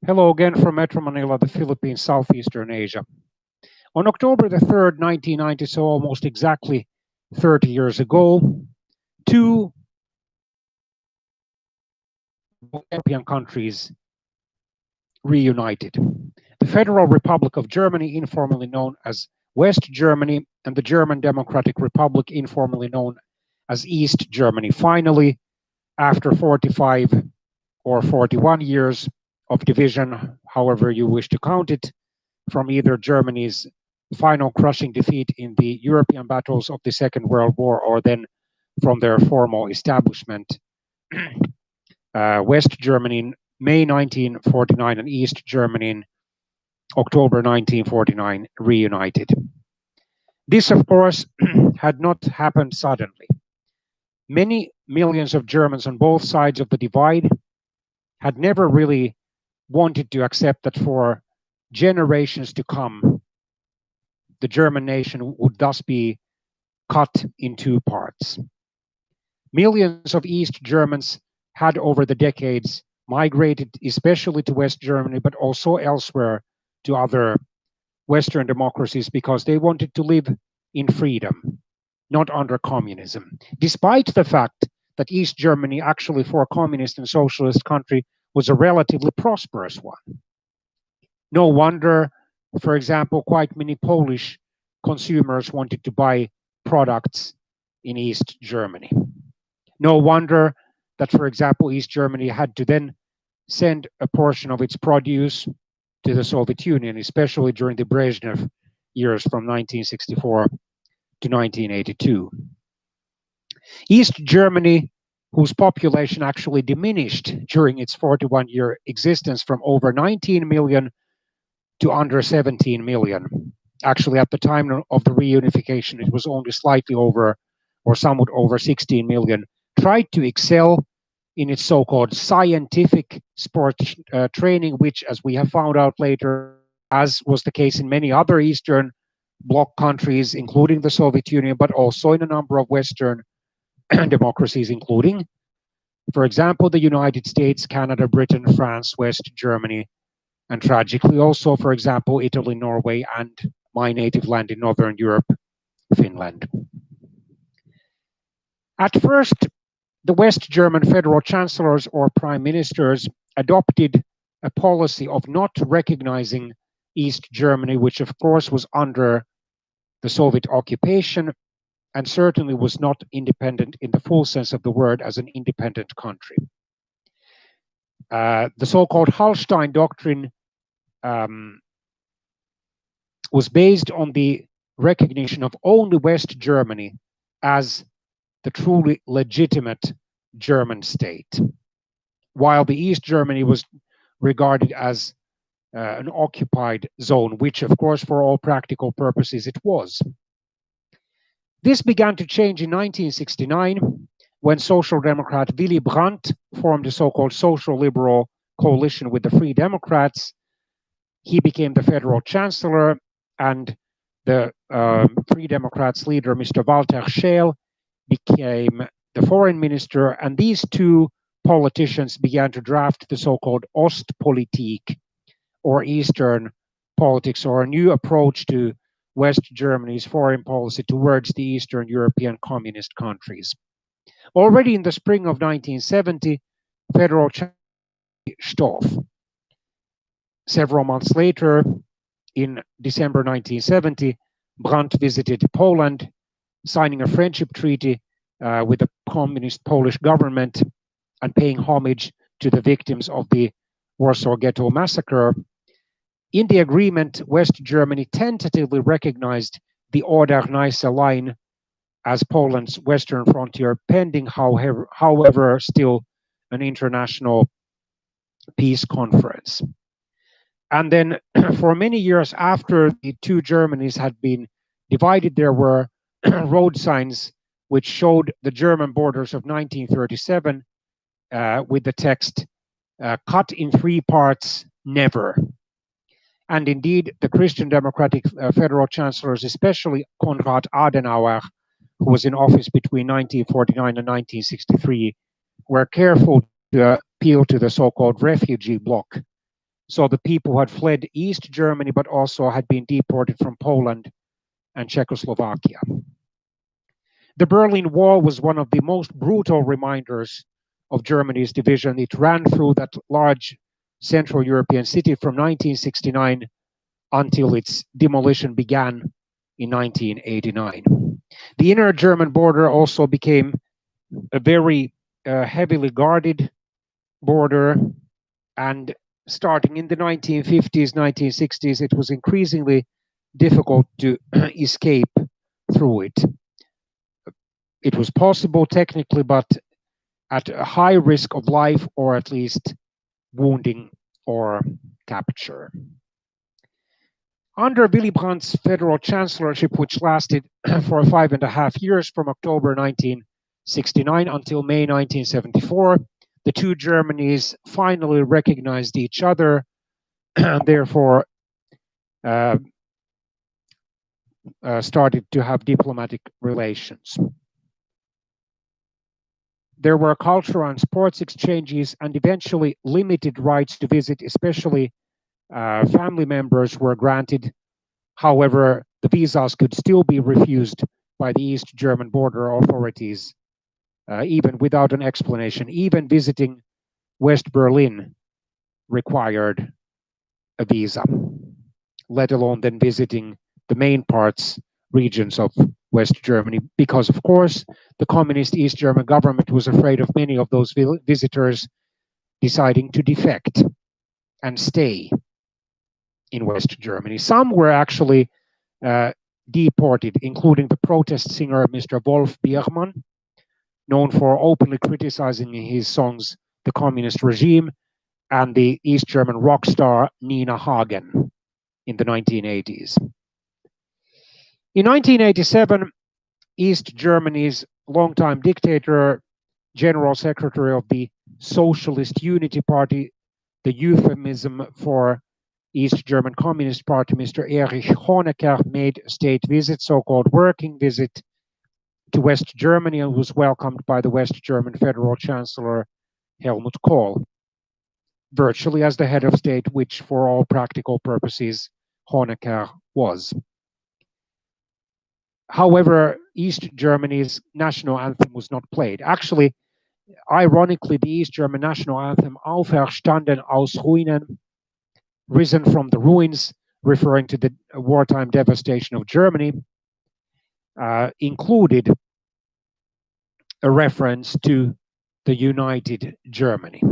Hello again from Metro Manila, the Philippines, Southeastern Asia. On October the 3rd, 1990, so almost exactly 30 years ago, two European countries reunited. The Federal Republic of Germany, informally known as West Germany, and the German Democratic Republic, informally known as East Germany. Finally, after 45 or 41 years of division, however you wish to count it, from either Germany's final crushing defeat in the European battles of the Second World War or then from their formal establishment, West Germany in May 1949 and East Germany in October 1949 reunited. This, of course, had not happened suddenly. Many millions of Germans on both sides of the divide had never really wanted to accept that for generations to come, the German nation would thus be cut in two parts. Millions of East Germans had over the decades migrated especially to West Germany, but also elsewhere to other Western democracies because they wanted to live in freedom, not under communism. Despite the fact that East Germany, actually for a communist and socialist country, was a relatively prosperous one. No wonder, for example, quite many Polish consumers wanted to buy products in East Germany. No wonder that, for example, East Germany had to then send a portion of its produce to the Soviet Union, especially during the Brezhnev years from 1964 to 1982. East Germany, whose population actually diminished during its 41-year existence from over 19 million to under 17 million. Actually, at the time of the reunification, it was only slightly over or somewhat over 16 million, tried to excel in its so-called scientific sport training, which, as we have found out later, as was the case in many other Eastern Bloc countries, including the Soviet Union, but also in a number of Western democracies, including, for example, the United States, Canada, Britain, France, West Germany, and tragically also, for example, Italy, Norway, and my native land in Northern Europe, Finland. At first, the West German federal chancellors or prime ministers adopted a policy of not recognizing East Germany, which of course was under the Soviet occupation and certainly was not independent in the full sense of the word as an independent country. The so-called Hallstein Doctrine was based on the recognition of only West Germany as the truly legitimate German state, while the East Germany was regarded as an occupied zone, which of course for all practical purposes it was. This began to change in 1969 when Social Democrat Willy Brandt formed a so-called social liberal coalition with the Free Democrats. He became the federal chancellor, and the Free Democrats leader, Mr. Walter Scheel, became the foreign minister, and these two politicians began to draft the so-called Ostpolitik, or Eastern politics, or a new approach to West Germany's foreign policy towards the Eastern European communist countries. Already in the spring of 1970, Federal Chancellor Stoff. Several months later, in December 1970, Brandt visited Poland, signing a friendship treaty with the communist Polish government and paying homage to the victims of the Warsaw Ghetto massacre. In the agreement, West Germany tentatively recognized the Oder-Neisse line as Poland's western frontier, pending, however, still an international peace conference. And then for many years after the two Germanys had been divided, there were road signs which showed the German borders of 1937 with the text, cut in three parts, never. And indeed, the Christian Democratic federal chancellors, especially Konrad Adenauer, who was in office between 1949 and 1963, were careful to appeal to the so-called refugee bloc So the people who had fled East Germany but also had been deported from Poland and Czechoslovakia. The Berlin Wall was one of the most brutal reminders of Germany's division. It ran through that large Central European city from 1969 until its demolition began in 1989. The inner German border also became a very heavily guarded border, and starting in the 1950s, 1960s, it was increasingly difficult to escape through it. It was possible technically, but at a high risk of life or at least wounding or capture. Under Willy Brandt's federal chancellorship, which lasted for 5.5 years from October 1969 until May 1974, the two Germanys finally recognized each other and therefore started to have diplomatic relations. There were cultural and sports exchanges and eventually limited rights to visit, especially family members were granted. However, the visas could still be refused by the East German border authorities, even without an explanation. Even visiting West Berlin required a visa, let alone then visiting the main regions of West Germany, because of course the communist East German government was afraid of many of those visitors deciding to defect and stay in West Germany. Some were actually deported, including the protest singer Mr. Wolf Biermann, known for openly criticizing in his songs the communist regime, and the East German rock star Nina Hagen in the 1980s. In 1987, East Germany's longtime dictator, General Secretary of the Socialist Unity Party, the euphemism for East German Communist Party, Mr. Erich Honecker, made a state visit, so-called working visit, to West Germany and was welcomed by the West German Federal Chancellor Helmut Kohl, virtually as the head of state, which for all practical purposes Honecker was. However, East Germany's national anthem was not played. Actually, ironically, the East German national anthem, Auferstanden aus Ruinen, risen from the ruins, referring to the wartime devastation of Germany, included a reference to the United Germany.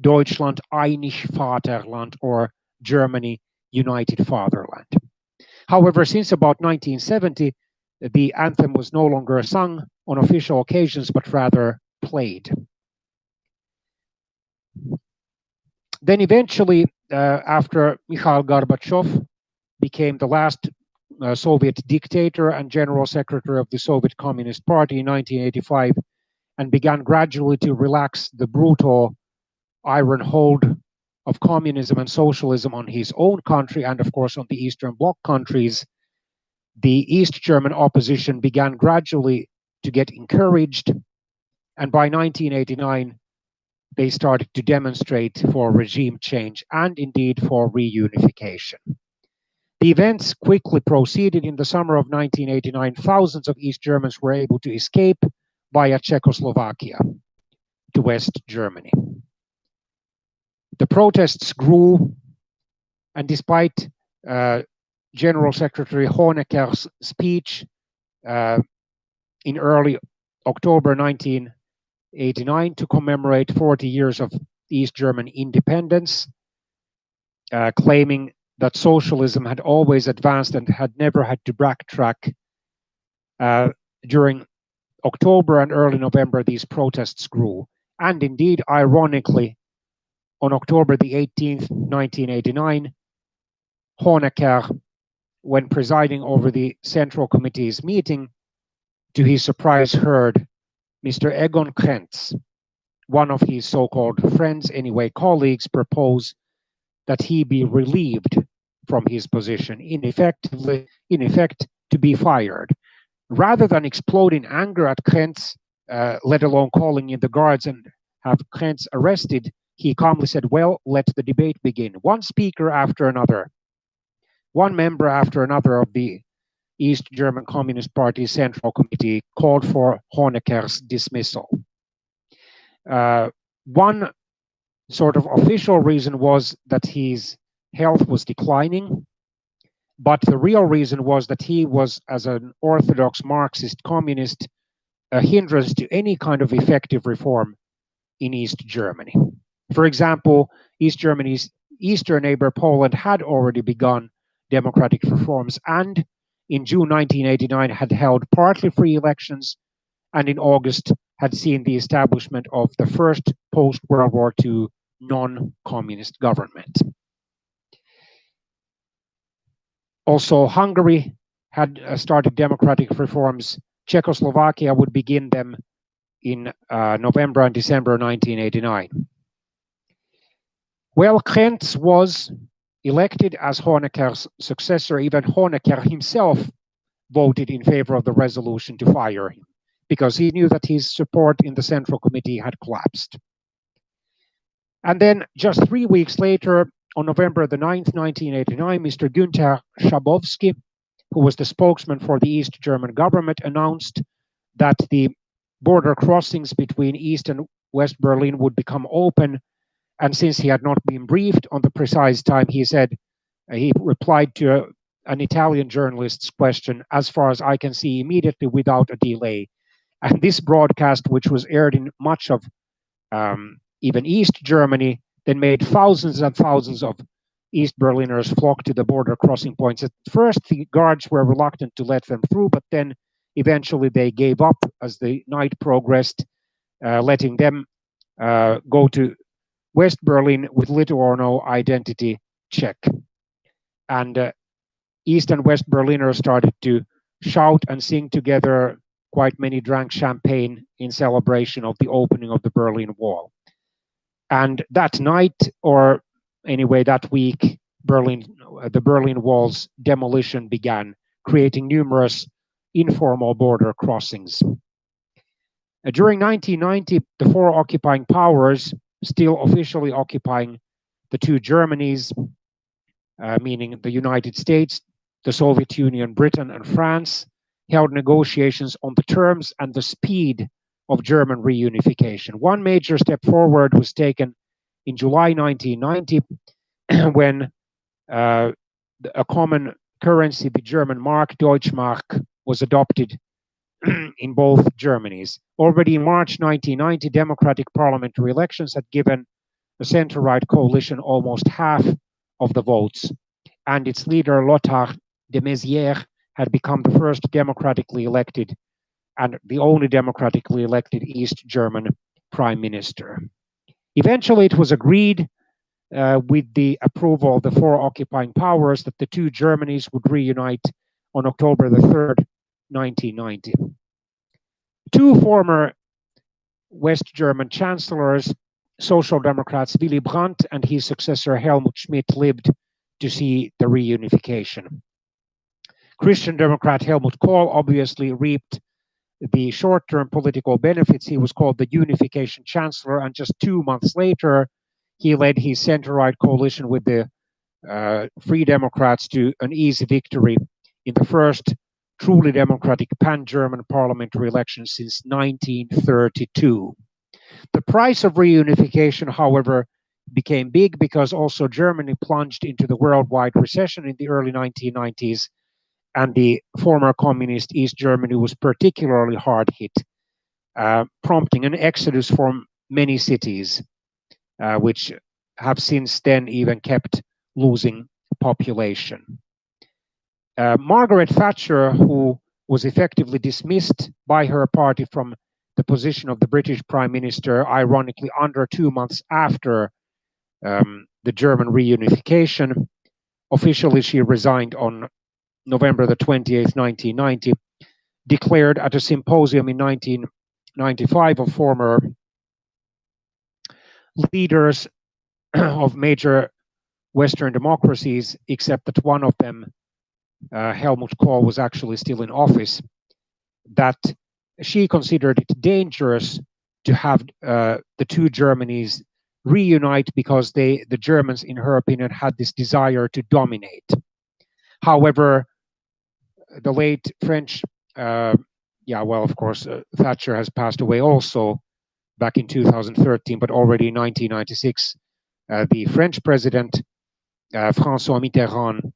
Deutschland einig Vaterland, or Germany United Fatherland. However, since about 1970, the anthem was no longer sung on official occasions, but rather played. Then eventually, after Mikhail Gorbachev became the last Soviet dictator and general secretary of the Soviet Communist Party in 1985, and began gradually to relax the brutal iron hold of communism and socialism on his own country and, of course, on the Eastern Bloc countries, the East German opposition began gradually to get encouraged, and by 1989, they started to demonstrate for regime change and indeed for reunification. The events quickly proceeded. In the summer of 1989, thousands of East Germans were able to escape via Czechoslovakia to West Germany. The protests grew, and despite General Secretary Honecker's speech in early October 1989 to commemorate 40 years of East German independence, claiming that socialism had always advanced and had never had to backtrack. During October and early November, these protests grew. And indeed, ironically, on October the 18th, 1989, Honecker, when presiding over the Central Committee's meeting, to his surprise heard Mr. Egon Krenz, one of his so-called friends, anyway, colleagues, propose that he be relieved from his position, in effect, to be fired. Rather than explode in anger at Krenz, let alone calling in the guards and have Krenz arrested, he calmly said, well, let the debate begin. One speaker after another, one member after another of the East German Communist Party Central Committee called for Honecker's dismissal. One sort of official reason was that his health was declining, but the real reason was that he was, as an orthodox Marxist communist, a hindrance to any kind of effective reform in East Germany. For example, East Germany's eastern neighbor Poland had already begun democratic reforms and in June 1989 had held partly free elections, and in August had seen the establishment of the first post-World War II non-communist government. Also, Hungary had started democratic reforms. Czechoslovakia would begin them in November and December 1989. Well, Krentz was elected as Honecker's successor. Even Honecker himself voted in favor of the resolution to fire him because he knew that his support in the Central Committee had collapsed. And then just 3 weeks later, on November the 9th, 1989, Mr. Günther Schabowski, who was the spokesman for the East German government, announced that the border crossings between East and West Berlin would become open. And since he had not been briefed on the precise time, he replied to an Italian journalist's question, as far as I can see, immediately without a delay. And this broadcast, which was aired in much of even East Germany, then made thousands and thousands of East Berliners flock to the border crossing points. At first, the guards were reluctant to let them through, but then eventually they gave up as the night progressed, letting them go to West Berlin with little or no identity check. And East and West Berliners started to shout and sing together. Quite many drank champagne in celebration of the opening of the Berlin Wall. And that night, or anyway that week, the Berlin Wall's demolition began, creating numerous informal border crossings. During 1990, the four occupying powers, still officially occupying the two Germanys, meaning the United States, the Soviet Union, Britain, and France, held negotiations on the terms and the speed of German reunification. One major step forward was taken in July 1990 when a common currency, the German mark, Deutschmark, was adopted in both Germanys. Already in March 1990, democratic parliamentary elections had given the center-right coalition almost half of the votes, and its leader, Lothar de Maizière, had become the first democratically elected and the only democratically elected East German prime minister. Eventually, it was agreed with the approval of the four occupying powers that the two Germanys would reunite on October the 3rd, 1990. Two former West German chancellors, Social Democrats Willy Brandt and his successor Helmut Schmidt, lived to see the reunification. Christian Democrat Helmut Kohl obviously reaped the short-term political benefits. He was called the Unification Chancellor, and just 2 months later, he led his center-right coalition with the Free Democrats to an easy victory in the first truly democratic pan-German parliamentary election since 1932. The price of reunification, however, became big because also Germany plunged into the worldwide recession in the early 1990s, and the former communist East Germany was particularly hard hit, prompting an exodus from many cities, which have since then even kept losing population. Margaret Thatcher, who was effectively dismissed by her party from the position of the British Prime Minister, ironically under 2 months after the German reunification, officially she resigned on November the 28th, 1990, declared at a symposium in 1995 of former leaders of major Western democracies, except that one of them, Helmut Kohl, was actually still in office, that she considered it dangerous to have the two Germanys reunite because the Germans, in her opinion, had this desire to dominate. However, the late French, yeah, well, of course, Thatcher has passed away also back in 2013, but already in 1996, the French president, François Mitterrand,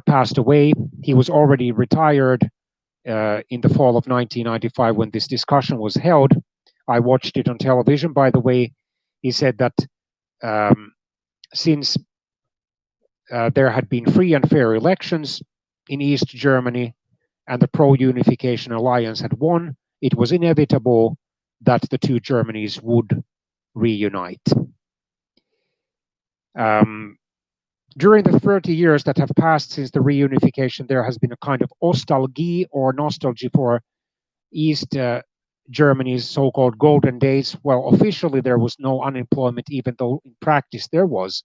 passed away. He was already retired in the fall of 1995 when this discussion was held. I watched it on television, by the way. He said that since there had been free and fair elections in East Germany and the pro unification alliance had won, it was inevitable that the two Germanys would reunite. During the 30 years that have passed since the reunification, there has been a kind of nostalgia or nostalgia for East Germany's so-called golden days. Well, officially there was no unemployment, even though in practice there was.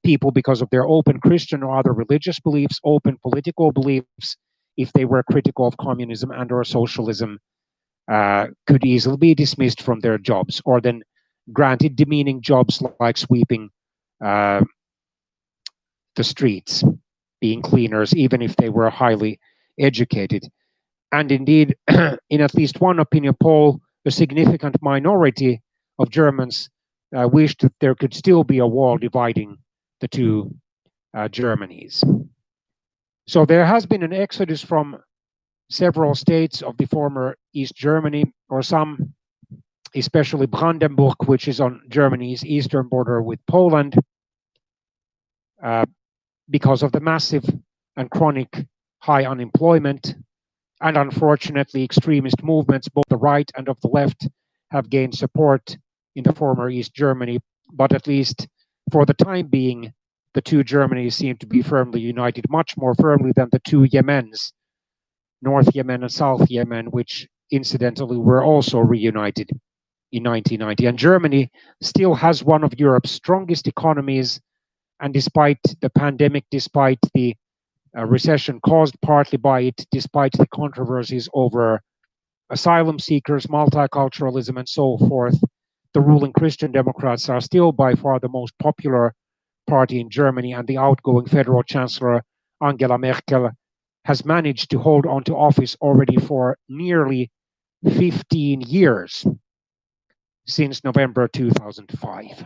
People, because of their open Christian or other religious beliefs, open political beliefs, if they were critical of communism and or socialism, could easily be dismissed from their jobs or then granted demeaning jobs like sweeping the streets, being cleaners, even if they were highly educated. And indeed, in at least one opinion poll, a significant minority of Germans wished that there could still be a wall dividing the two Germanys. So there has been an exodus from several states of the former East Germany, or some, especially Brandenburg, which is on Germany's eastern border with Poland, because of the massive and chronic high unemployment. And unfortunately, extremist movements, both the right and of the left, have gained support in the former East Germany. But at least for the time being, the two Germanys seem to be firmly united, much more firmly than the two Yemens, North Yemen and South Yemen, which incidentally were also reunited in 1990. And Germany still has one of Europe's strongest economies. And despite the pandemic, despite the recession caused partly by it, despite the controversies over asylum seekers, multiculturalism, and so forth, the ruling Christian Democrats are still by far the most popular party in Germany, and the outgoing federal chancellor Angela Merkel has managed to hold on to office already for nearly 15 years, since November 2005.